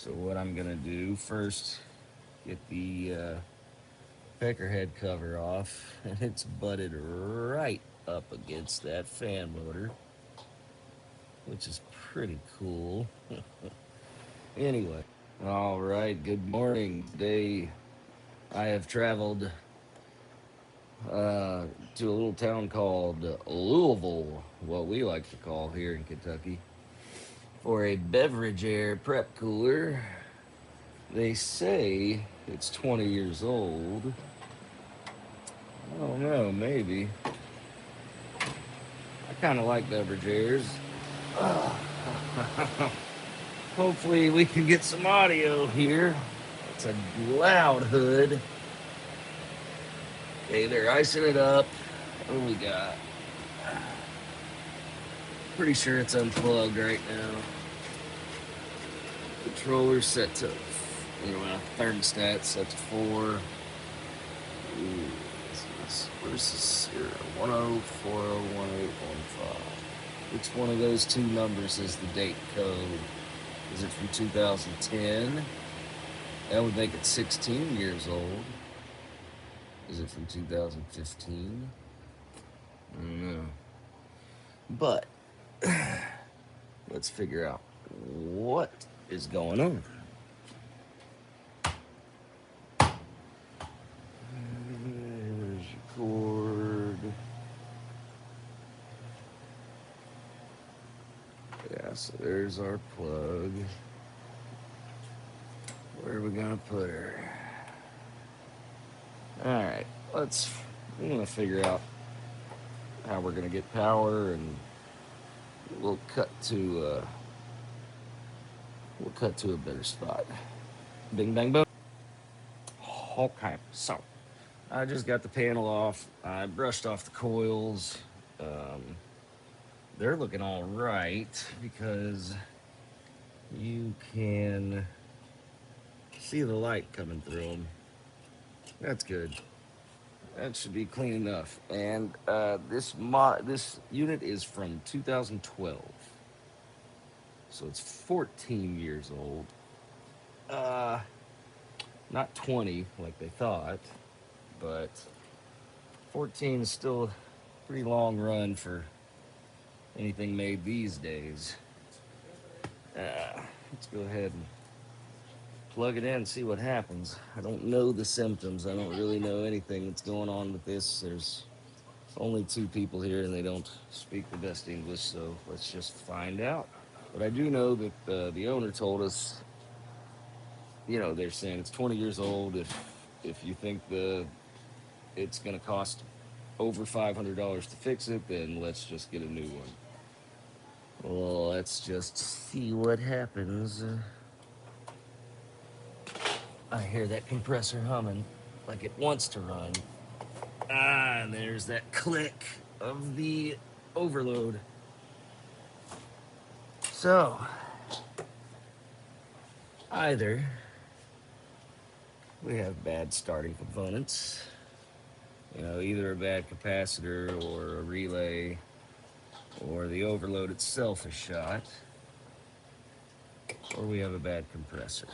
So what I'm gonna do first, get the pecker head cover off, and it's butted right up against that fan motor, which is pretty cool. Anyway, all right, good morning. Today I have traveled uh, to a little town called Louisville, what we like to call here in Kentucky, for a beverage air prep cooler. They say it's 20 years old. I don't know, maybe. I kind of like beverage airs. Hopefully, we can get some audio here. It's a loud hood. Okay, they're icing it up. What do we got? Pretty sure it's unplugged right now. Controller set to, thermostat set to 4. Ooh, where's the serial? 10401815. Which one of those two numbers is the date code? Is it from 2010? That would make it 16 years old. Is it from 2015? I don't know. But let's figure out what is going on. There's your cord. Yeah, so there's our plug. Where are we gonna put her? Alright, I'm gonna figure out how we're gonna get power, and we'll cut to a better spot. Bing bang boom. Okay, so I just got the panel off. I brushed off the coils. Um, they're looking all right because you can see the light coming through them. That's good. That should be clean enough. And this unit is from 2012, so it's 14 years old. Uh, Not 20 like they thought, but 14 is still a pretty long run for anything made these days. Let's go ahead and plug it in and see what happens. I don't know the symptoms. I don't really know anything that's going on with this. There's only two people here and they don't speak the best English, so let's just find out. But I do know that the owner told us, they're saying it's 20 years old. If you think it's going to cost over $500 to fix it, then let's just get a new one. Well, let's just see what happens. I hear that compressor humming like it wants to run. And there's that click of the overload. So, either we have bad starting components, either a bad capacitor or a relay, or the overload itself is shot, or we have a bad compressor.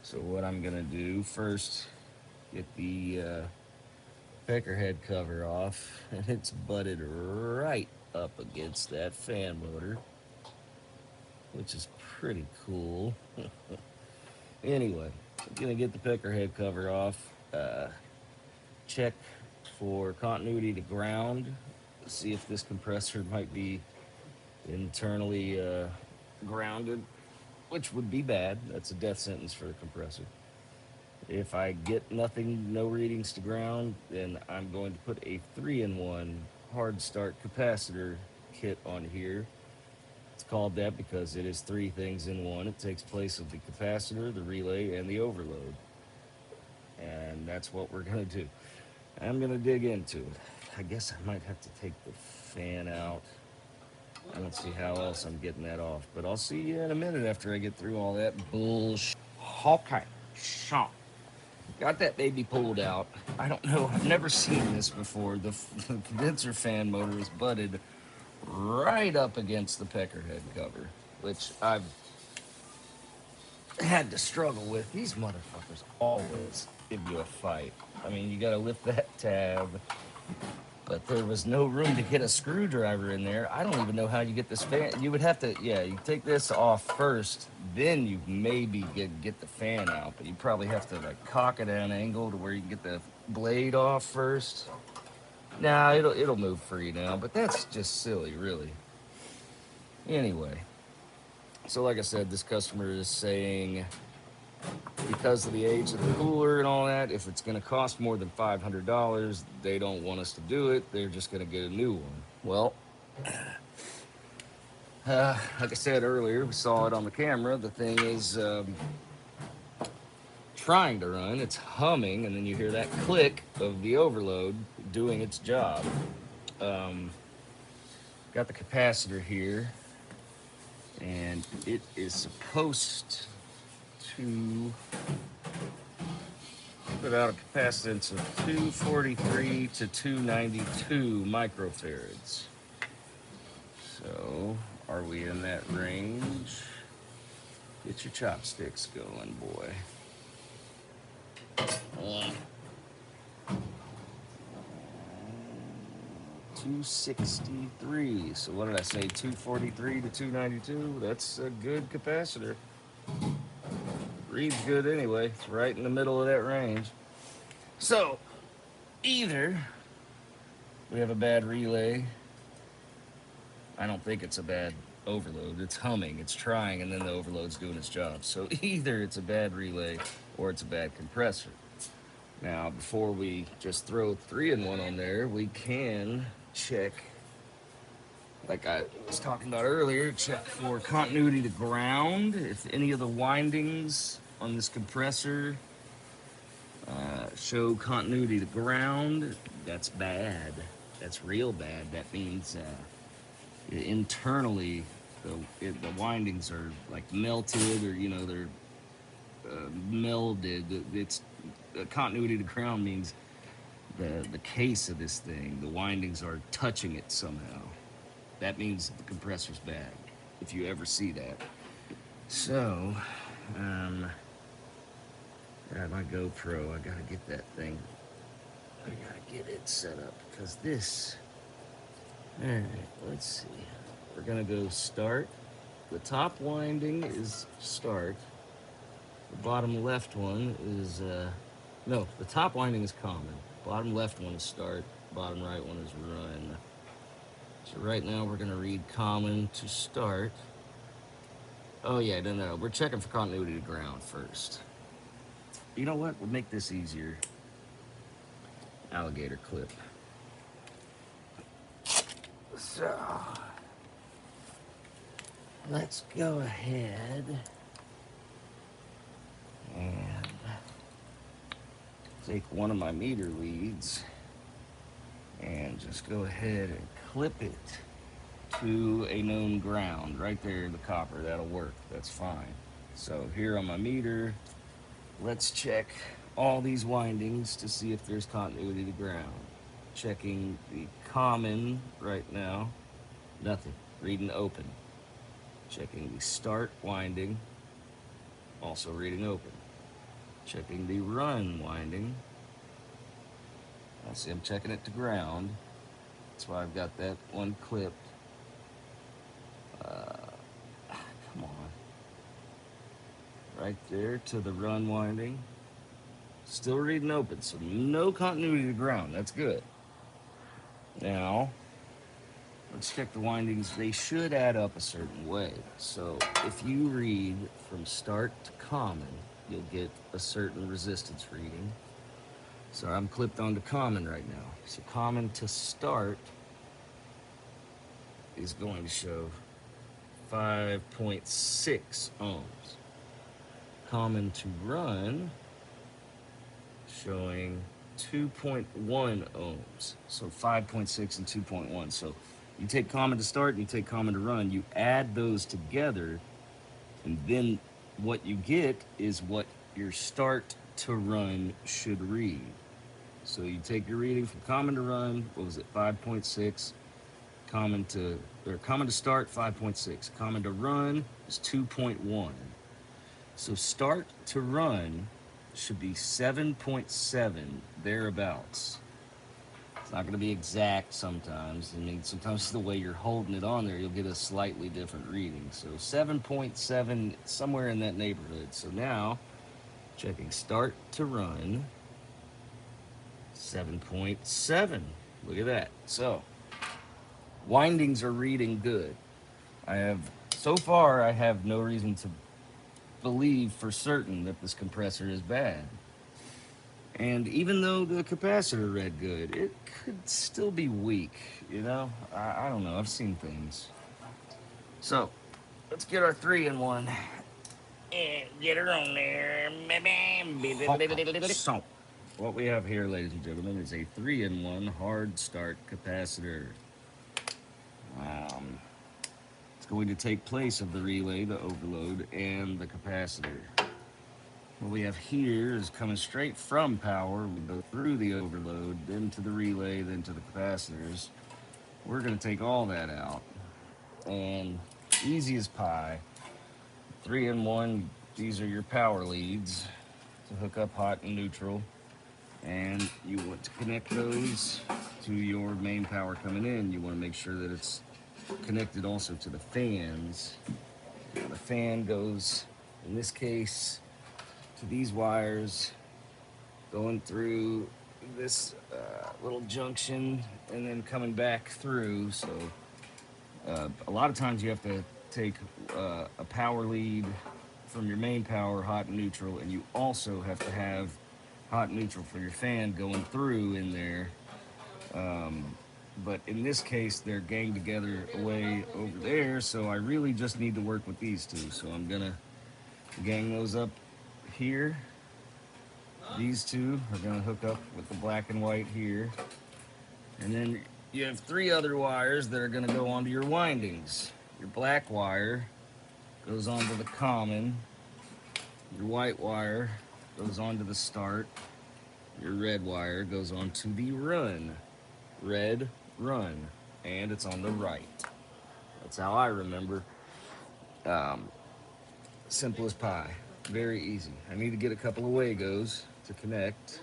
So what I'm gonna do first, get the pecker head cover off, and it's butted right up against that fan motor, which is pretty cool. Anyway, I'm gonna get the pecker head cover off, check for continuity to ground, see if this compressor might be internally grounded, which would be bad. That's a death sentence for the compressor. If I get nothing, no readings to ground, then I'm going to put a 3-in-1 hard start capacitor kit on here. It's called that because it is three things in one. It takes place of the capacitor, the relay, and the overload. And that's what we're going to do. I'm going to dig into it. I guess I might have to take the fan out. I don't see how else I'm getting that off. But I'll see you in a minute after I get through all that bullshit. Okay, so got that baby pulled out. I don't know. I've never seen this before. The condenser fan motor is butted right up against the pecker head cover, which I've had to struggle with. These motherfuckers always give you a fight. I mean, you gotta lift that tab, but there was no room to get a screwdriver in there. I don't even know how you get this fan. You would have to, yeah, you take this off first, then you maybe get the fan out, but you probably have to like cock it at an angle to where you can get the blade off first. Nah, it'll move free now, but that's just silly, really. Anyway, so like I said, this customer is saying because of the age of the cooler and all that, if it's going to cost more than $500, they don't want us to do it. They're just going to get a new one. Well, like I said earlier, we saw it on the camera. The thing is trying to run, it's humming, and then you hear that click of the overload doing its job. Got the capacitor here, and it is supposed to put out a capacitance of 243 to 292 microfarads. So, are we in that range? Get your chopsticks going, boy. 263. So what did I say? 243 to 292. That's a good capacitor. Reads good anyway. It's right in the middle of that range. So either we have a bad relay. I don't think it's a bad overload. It's humming, it's trying, and then the overload's doing its job. So either it's a bad relay or it's a bad compressor. Now, before we just throw 3-in-1 on there, we can check, like I was talking about earlier, check for continuity to ground. If any of the windings on this compressor show continuity to ground, that's bad. That's real bad. That means internally the windings are like melted, or they're melded. It's continuity to ground means the case of this thing, the windings are touching it somehow. That means the compressor's bad, if you ever see that. So, got my GoPro. I gotta get that thing. I gotta get it set up because this. All right, let's see. We're gonna go start. The top winding is start. The bottom left one is no. The top winding is common. Bottom left one is start. Bottom right one is run. So right now we're gonna read common to start. Oh yeah, no. We're checking for continuity to ground first. You know what? We'll make this easier. Alligator clip. So let's go ahead and take one of my meter leads and just go ahead and clip it to a known ground right there, the copper. That'll work. That's fine. So here on my meter, let's check all these windings to see if there's continuity to ground. Checking the common right now, nothing. Reading open. Checking the start winding, also reading open. Checking the run winding. I see I'm checking it to ground. That's why I've got that one clipped. Come on. Right there to the run winding. Still reading open, so no continuity to ground. That's good. Now, let's check the windings. They should add up a certain way. So if you read from start to common, you'll get a certain resistance reading. So I'm clipped onto common right now. So common to start is going to show 5.6 ohms. Common to run showing 2.1 ohms. So 5.6 and 2.1. So you take common to start and you take common to run, you add those together, and then what you get is what your start to run should read. So you take your reading from common to run, what was it, 5.6, common to start, 5.6, common to run is 2.1. So start to run should be 7.7, thereabouts. It's not going to be exact sometimes. I mean, sometimes the way you're holding it on there, you'll get a slightly different reading. So 7.7, somewhere in that neighborhood. So now, checking start to run, 7.7. Look at that. So, windings are reading good. So far, I have no reason to believe for certain that this compressor is bad. And even though the capacitor read good, it could still be weak, you know? I don't know, I've seen things. So, let's get our 3-in-1 and get her on there. So, what we have here, ladies and gentlemen, is a 3-in-1 hard start capacitor. It's going to take place of the relay, the overload, and the capacitor. What we have here is coming straight from power. We go through the overload, then to the relay, then to the capacitors. We're going to take all that out. And easy as pie. 3-in-1, these are your power leads to hook up hot and neutral. And you want to connect those to your main power coming in. You want to make sure that it's connected also to the fans. Now the fan goes, in this case, to these wires, going through this little junction and then coming back through. So a lot of times you have to take a power lead from your main power, hot and neutral, and you also have to have hot and neutral for your fan going through in there. But in this case, they're ganged together way over there, so I really just need to work with these two. So I'm gonna gang those up here. These two are gonna hook up with the black and white here. And then you have 3 other wires that are gonna go onto your windings. Your black wire goes onto the common. Your white wire goes onto the start. Your red wire goes onto the run. Red, run. And it's on the right. That's how I remember. Simple as pie. Very easy. I need to get a couple of Wagos to connect.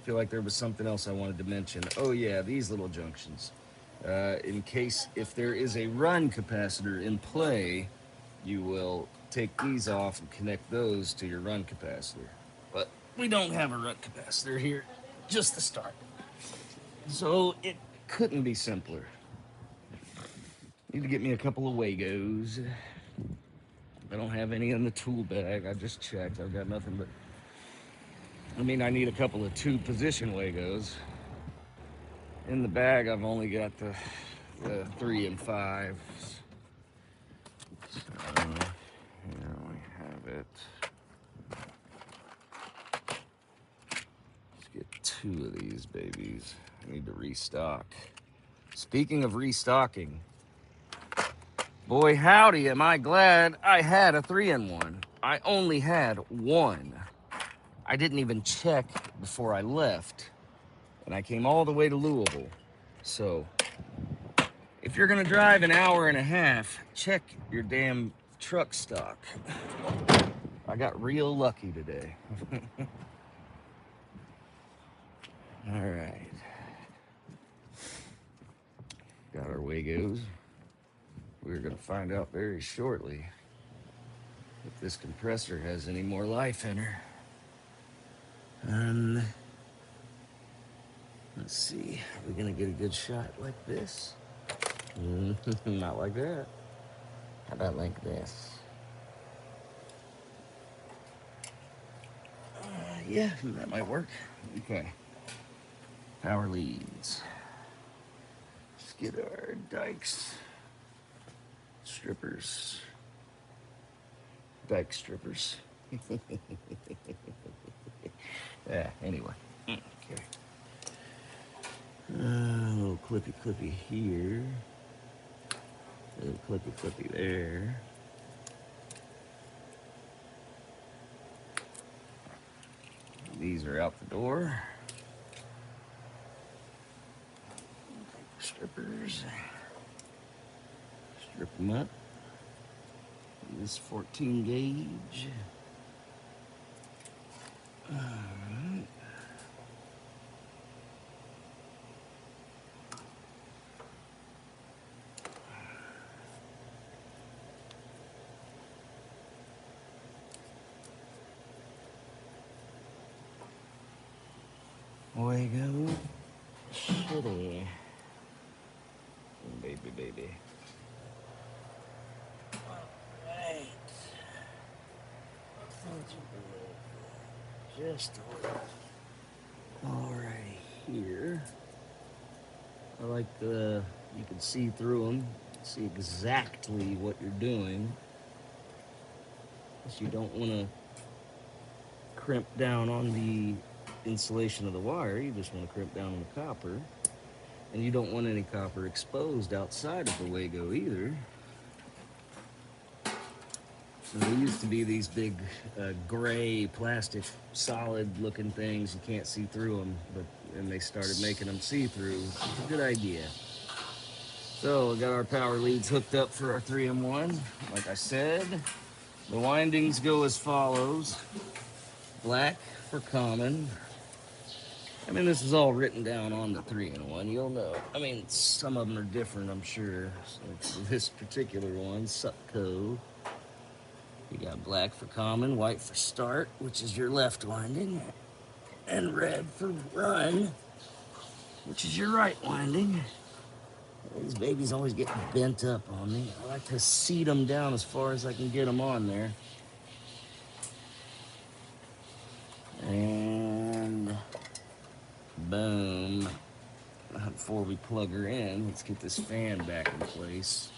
I feel like there was something else I wanted to mention. Oh yeah, these little junctions. In case if there is a run capacitor in play, you will take these off and connect those to your run capacitor. But we don't have a run capacitor here, just the start. So it couldn't be simpler. Need to get me a couple of Wagos. I don't have any in the tool bag. I just checked. I've got nothing but... I need a couple of 2-position Wagos. In the bag, I've only got the 3 and 5. So, here we have it. Let's get 2 of these babies. I need to restock. Speaking of restocking, boy howdy am I glad I had a 3-in-1. I only had 1. I didn't even check before I left. And I came all the way to Louisville. So, if you're gonna drive an hour and a half, check your damn truck stock. I got real lucky today. All right. Got our Wagos. We're gonna find out very shortly if this compressor has any more life in her. And let's see, are we gonna get a good shot like this? Not like that. How about like this? Yeah, that might work. Okay. Power leads. Let's get our dikes. Strippers. Dyke strippers. Yeah, anyway. Okay. A little clippy here. A little clippy there. These are out the door. Strippers. Strip them up. this 14 gauge. Alright. Wago Shitty. Baby. Alright. Just a little. Alrighty, here. I like the, you can see through them, see exactly what you're doing. Because you don't want to crimp down on the insulation of the wire, you just want to crimp down on the copper. And you don't want any copper exposed outside of the Wago either. So there used to be these big gray plastic solid looking things, you can't see through them, and they started making them see-through. It's a good idea. So we got our power leads hooked up for our 3-in-1. Like I said, the windings go as follows. Black for common. I mean, this is all written down on the 3-in-1. You'll know. I mean, some of them are different, I'm sure. So this particular one, Supco. You got black for common, white for start, which is your left winding, and red for run, which is your right winding. These babies always get bent up on me. I like to seat them down as far as I can get them on there. And boom. Before we plug her in, let's get this fan back in place.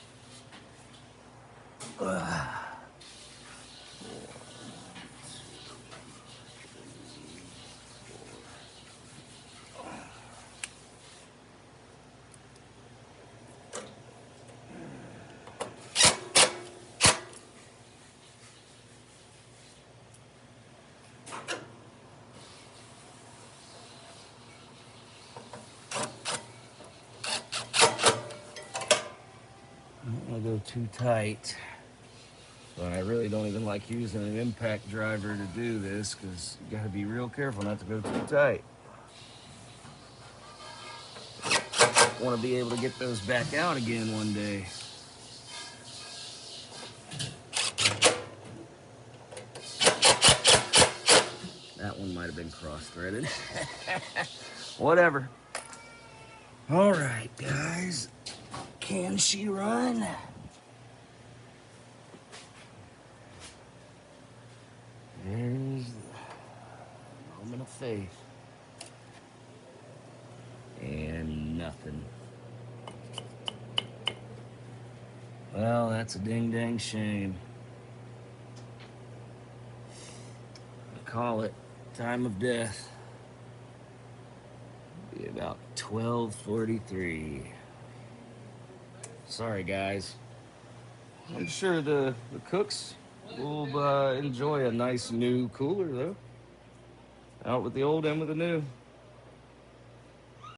I don't want to go too tight, but I really don't even like using an impact driver to do this because you got to be real careful not to go too tight. Want to be able to get those back out again one day. That one might have been cross-threaded. Whatever. All right, guys. Can she run? There's the moment of faith. And nothing. Well, that's a ding-dang shame. I call it time of death. Be about 12:43. Sorry, guys. I'm sure the cooks will enjoy a nice new cooler, though. Out with the old and with the new.